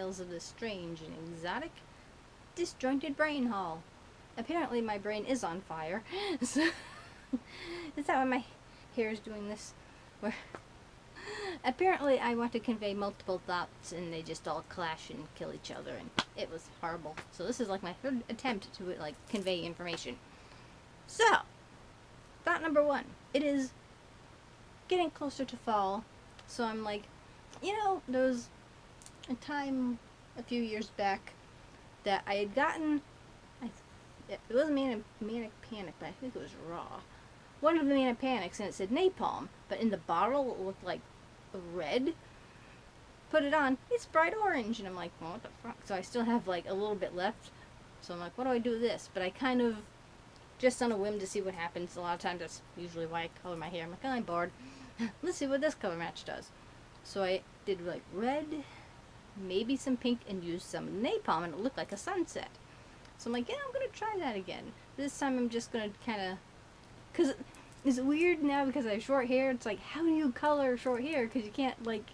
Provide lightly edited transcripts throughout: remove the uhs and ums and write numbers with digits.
tales of this strange and exotic, disjointed brain haul. Apparently my brain is on fire. So, is that why my hair is doing this? Where apparently I want to convey multiple thoughts and they just all clash and kill each other, and it was horrible. So this is like my third attempt to like convey information. So, thought number one. It is getting closer to fall. So I'm like, there was a time a few years back that I had gotten, it wasn't manic panic, but I think it was raw. One of the manic panics, and it said napalm, but in the bottle it looked like red. Put it on, it's bright orange, and I'm like, well, what the fuck? So I still have like a little bit left. So I'm like, what do I do with this? But I kind of, just on a whim to see what happens. A lot of times that's usually why I color my hair. I'm like, oh, I'm bored. Let's see what this color match does. So I did like red, maybe some pink, and used some napalm, and it looked like a sunset. So I'm like, I'm gonna try that again. This time I'm just gonna kind of, because it's weird now because I have short hair. It's like, how do you color short hair? Because you can't like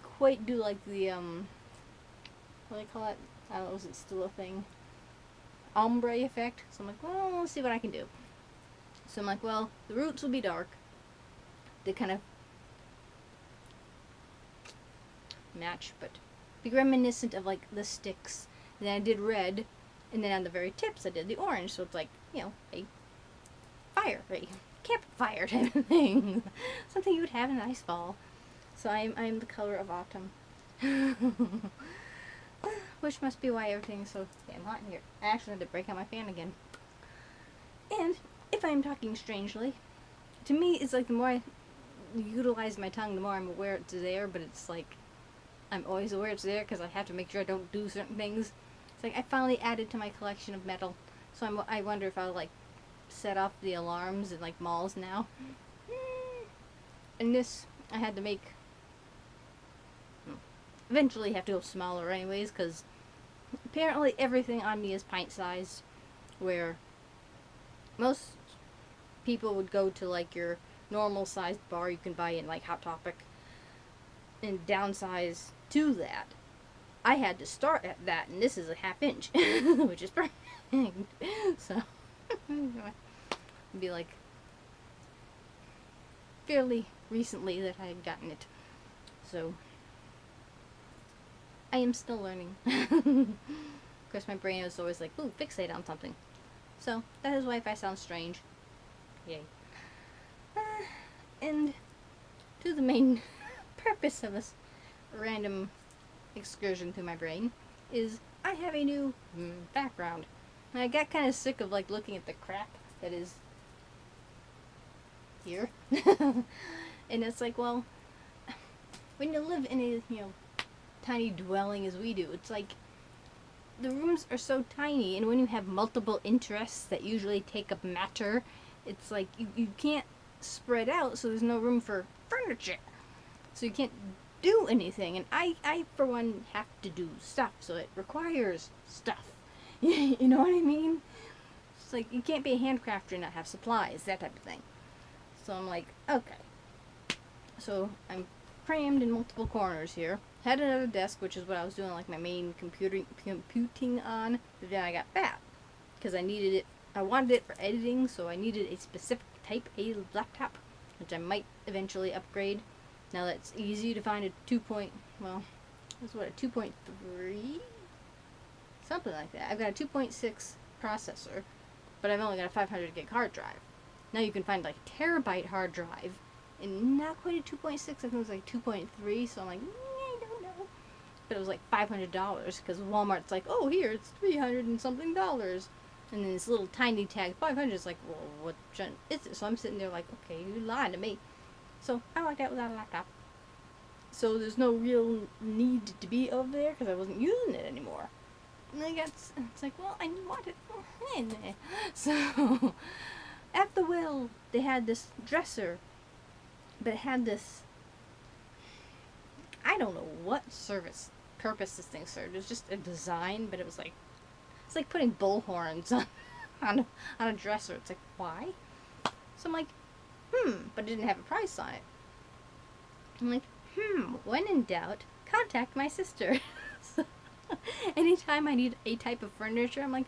quite do like the what do they call it? I don't know, is it still a thing? Ombre effect. So I'm like, well, let's see what I can do. So I'm like, well, the roots will be dark. They kind of match, but be reminiscent of like the sticks. And then I did red, and then on the very tips I did the orange. So it's like, a fire, a campfire type of thing. Something you would have in a nice fall. So I'm the color of autumn. Which must be why everything's so damn hot in here. I actually had to break out my fan again. And if I'm talking strangely, to me it's like the more I utilize my tongue, the more I'm aware it's there, but it's like I'm always aware it's there because I have to make sure I don't do certain things. It's like I finally added to my collection of metal, so I wonder if I'll like set off the alarms in like malls now. And this I had to make, eventually have to go smaller anyways, because apparently everything on me is pint sized, where most people would go to like your normal sized bar you can buy in like Hot Topic and downsize to that. I had to start at that, and this is a ½ inch, which is perfect. So it'd be like fairly recently that I had gotten it. So I am still learning. Of course, my brain is always like, ooh, fixate on something. So that is why if I sound strange. Yay. And to the main purpose of this random excursion through my brain is I have a new background. And I got kind of sick of like looking at the crap that is here. And it's like, well, when you live in a, tiny dwelling as we do, it's like the rooms are so tiny, and when you have multiple interests that usually take up matter, it's like you can't spread out, so there's no room for furniture. So you can't do anything, and I for one have to do stuff, so it requires stuff. You know what I mean? It's like you can't be a handcrafter and not have supplies, that type of thing. So I'm like, okay. So I'm crammed in multiple corners here. Had another desk, which is what I was doing like my main computing on, but then I got fat because I needed it. I wanted it for editing, so I needed a specific type A laptop, which I might eventually upgrade. Now that's easy to find a 2.3? Something like that. I've got a 2.6 processor, but I've only got a 500 gig hard drive. Now you can find like a terabyte hard drive, and not quite a 2.6, I think it was like 2.3, so I'm like, I don't know. But it was like $500, because Walmart's like, oh, here, it's $300 and something dollars. And then this little tiny tag, 500, is like, well, what is it? So I'm sitting there like, okay, you lied to me. So I like that without a laptop. So there's no real need to be over there, because I wasn't using it anymore. And I got, it's like, well, I want it in there. So at the well, they had this dresser, but it had this, I don't know what purpose this thing served. It was just a design, but it was like, it's like putting bull horns on a dresser. It's like, why? So I'm like, but it didn't have a price on it. I'm like, when in doubt, contact my sister. So, anytime I need a type of furniture, I'm like,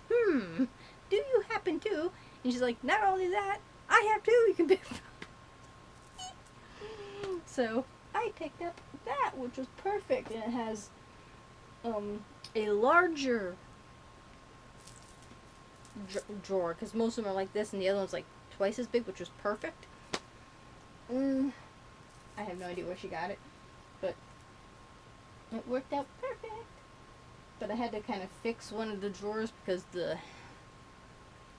do you happen to? And she's like, not only that, I have two you can pick from. So I picked up that, which was perfect, and it has a larger drawer, because most of them are like this, and the other one's like twice as big, which was perfect. I have no idea where she got it, but it worked out perfect. But I had to kind of fix one of the drawers because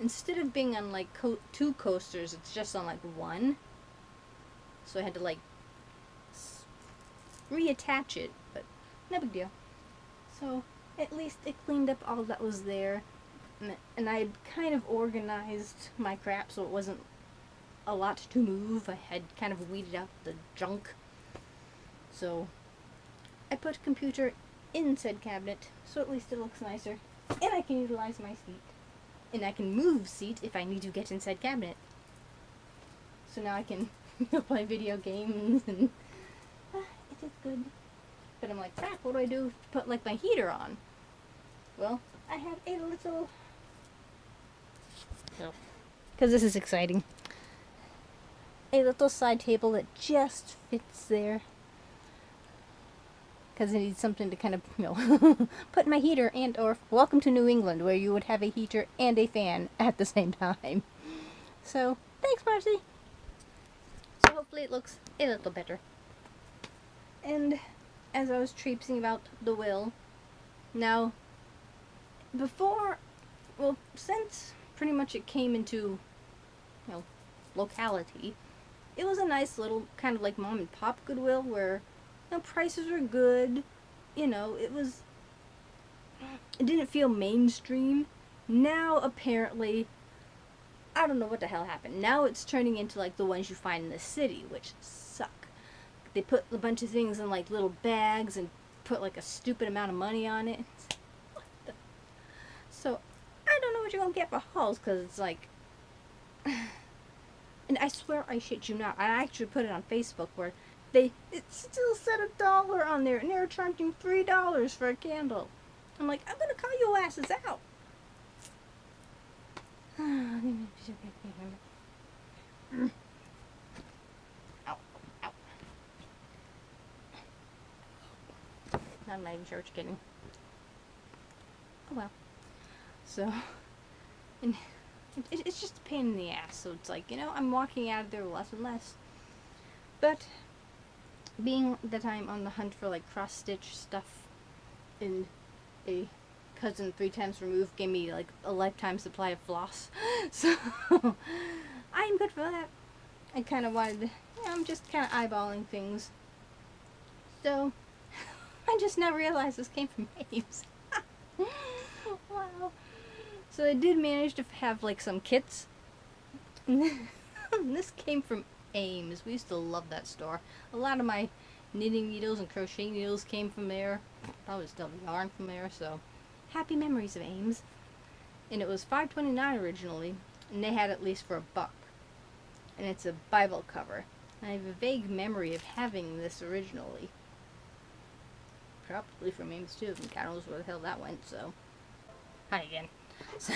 instead of being on like two coasters, it's just on like one. So I had to like reattach it, but no big deal. So at least it cleaned up all that was there, and I kind of organized my crap so it wasn't a lot to move. I had kind of weeded out the junk. So I put computer in said cabinet, so at least it looks nicer, and I can utilize my seat, and I can move seat if I need to get in said cabinet. So now I can play video games, and it is good. But I'm like, crap, what do I do to put like my heater on? Well, I have a little, because this is exciting, a little side table that just fits there. Because I need something to kind of, put my heater and, or welcome to New England, where you would have a heater and a fan at the same time. So, thanks, Marcy. So hopefully it looks a little better. And as I was traipsing about the will, now, before, well, since pretty much it came into, locality, it was a nice little kind of like mom and pop Goodwill where prices were good, it didn't feel mainstream. Now apparently, I don't know what the hell happened. Now it's turning into like the ones you find in the city, which suck. They put a bunch of things in like little bags and put like a stupid amount of money on it. What the? So I don't know what you're gonna get for hauls, because it's like, and I swear I shit you not, I actually put it on Facebook where it still said $1 on there, and they were charging $3 for a candle. I'm like, I'm gonna call your asses out. Ow, ow. I'm not even sure what you're getting. Oh well. So, and it's just a pain in the ass. So it's like, I'm walking out of there less and less. But being that I'm on the hunt for like cross-stitch stuff, and a cousin 3 times removed gave me like a lifetime supply of floss, so I'm good for that. I kind of wanted to, I'm just kind of eyeballing things. So I just now realized this came from Ames. Wow. So I did manage to have like some kits. This came from Ames. We used to love that store. A lot of my knitting needles and crochet needles came from there. Probably still yarn from there, so happy memories of Ames. And it was $5.29 originally, and they had it at least for $1. And it's a Bible cover. And I have a vague memory of having this originally. Probably from Ames too, and God knows where the hell that went, so. Hi again. So,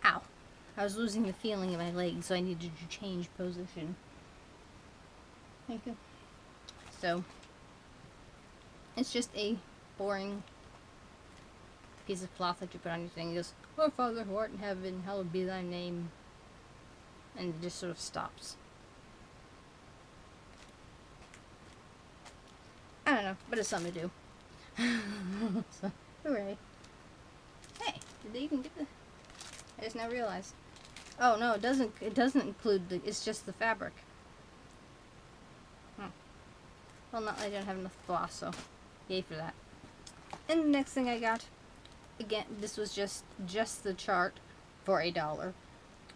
ow. I was losing the feeling in my legs, so I needed to change position. Thank you. So, it's just a boring piece of cloth that you put on your thing. It goes, Our Father who art in heaven, hallowed be thy name. And it just sort of stops. I don't know, but it's something to do. So, hooray. Hey, did they even get the... I just now realized. Oh no, it doesn't include the, it's just the fabric. Well, I don't have enough floss, so yay for that. And the next thing I got, again, this was just the chart for $1.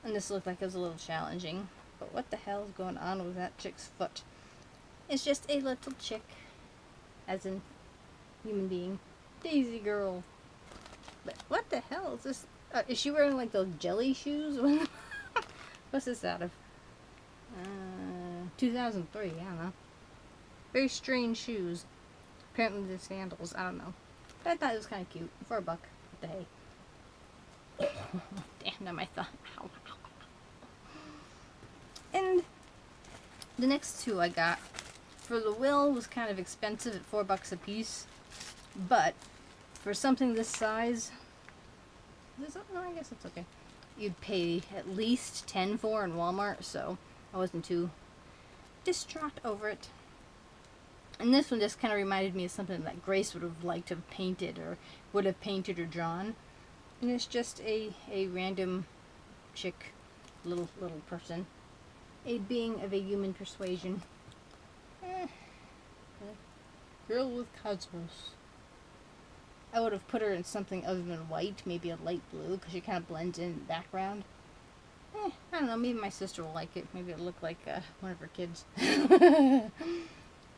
And this looked like it was a little challenging. But what the hell is going on with that chick's foot? It's just a little chick, as in human being. Daisy girl. But what the hell is this? Is she wearing like those jelly shoes? What's this out of? 2003, I don't know. Very strange shoes. Apparently they're sandals. I don't know. But I thought it was kind of cute. For $1. What the hey? Damn, now my thumb. Ow. And the next two I got for the will was kind of expensive at $4 a piece. But for something this size, no, I guess it's okay. You'd pay at least $10 for in Walmart, so I wasn't too distraught over it. And this one just kind of reminded me of something that Grace would have liked to have painted or would have painted or drawn. And it's just a random chick, little person. A being of a human persuasion. Girl with cosmos. I would have put her in something other than white, maybe a light blue, because she kind of blends in the background. I don't know, maybe my sister will like it. Maybe it'll look like one of her kids.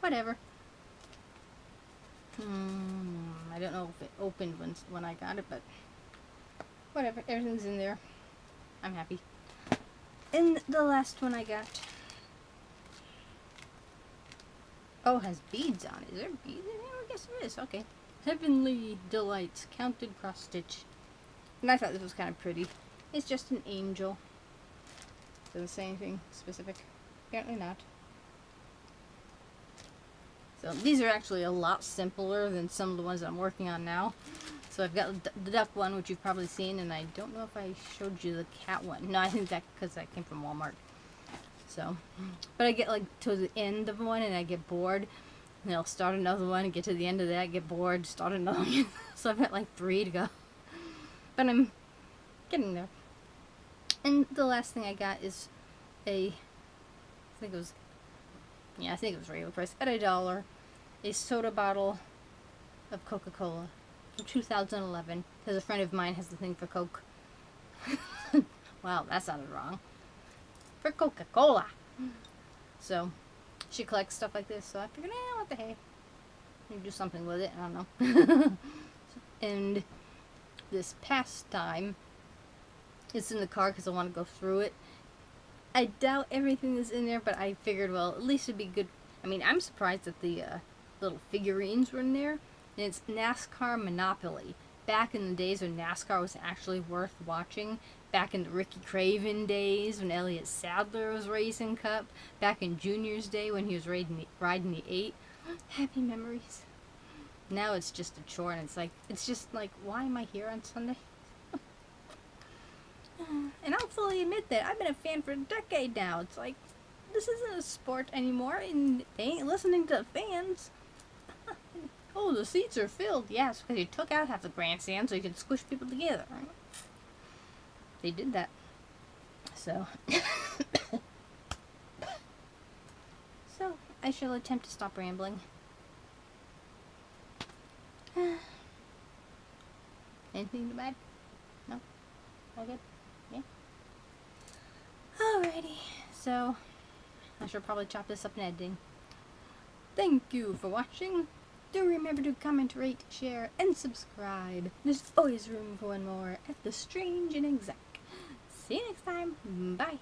Whatever. I don't know if it opened when I got it, but whatever. Everything's in there. I'm happy. And the last one I got. Oh, it has beads on it. Is there beads in here? I guess there is. Okay. Heavenly Delights Counted Cross Stitch. And I thought this was kind of pretty. It's just an angel. Doesn't say anything specific. Apparently not. So these are actually a lot simpler than some of the ones I'm working on now. So I've got the duck one, which you've probably seen, and I don't know if I showed you the cat one. No, I think that because that came from Walmart. So, but I get like to the end of one and I get bored. And I'll start another one and get to the end of that, get bored, start another one. So I've got like 3 to go. But I'm getting there. And the last thing I got is I think it was regular price, at $1, a soda bottle of Coca-Cola from 2011, because a friend of mine has the thing for Coke. Wow, that sounded wrong. For Coca-Cola. So, she collects stuff like this, so I figured, what the hey. Maybe do something with it, I don't know. And this past time, it's in the car because I want to go through it. I doubt everything is in there, but I figured, well, at least it'd be good. I mean, I'm surprised that the little figurines were in there. And it's NASCAR Monopoly. Back in the days when NASCAR was actually worth watching. Back in the Ricky Craven days when Elliott Sadler was racing Cup. Back in Junior's day when he was riding the 8. Happy memories. Now it's just a chore, and it's just like, why am I here on Sunday? And I'll fully admit that I've been a fan for a decade now. It's like, this isn't a sport anymore, and they ain't listening to the fans. Oh, the seats are filled. Yes, because you took out half the grandstand so you could squish people together. Right? They did that. So, so I shall attempt to stop rambling. Anything to add? No? All good? Yeah? Alrighty. So, I should probably chop this up in editing. Thank you for watching. Do remember to comment, rate, share, and subscribe. There's always room for one more at The Strange and Exact. See you next time. Bye.